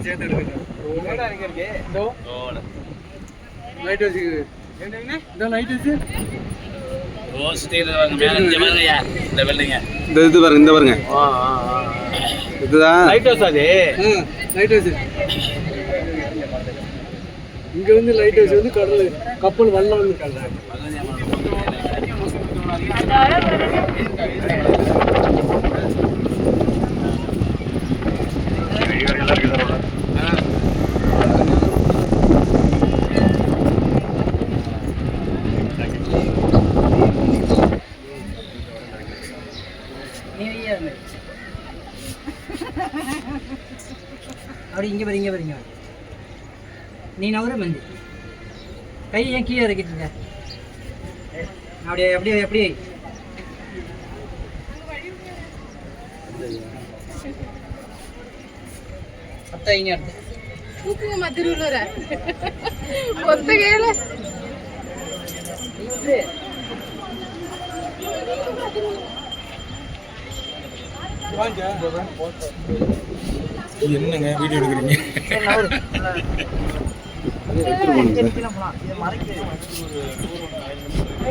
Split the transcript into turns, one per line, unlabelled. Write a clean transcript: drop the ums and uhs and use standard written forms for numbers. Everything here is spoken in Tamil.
சேர்த்து எடுத்துக்கிறேன். லைட் வச்சு இந்த லைட் வச்சு
இது பாருங்க, இந்த பாருங்க, இதுதான்
லைட் ஹவுஸ். அது லைட் ஹவுஸ். இங்க வந்து லைட் ஹவுஸ் வந்து கடல் கப்பல் வல்லம் வந்து கடல்.
அப்படி இங்கே பாரு, இங்கே பாரு, இங்கே நீ நவர மந்தி கை ஏன் கீழே இறக்கிட்டுங்க? அப்படியே அப்படியே அப்படியே அத்தை இங்கே
தூக்குங்க மதுரூல ஒத்த கேள
என்னங்க வீடியோ எடுக்கிறீங்க?
போகலாம்.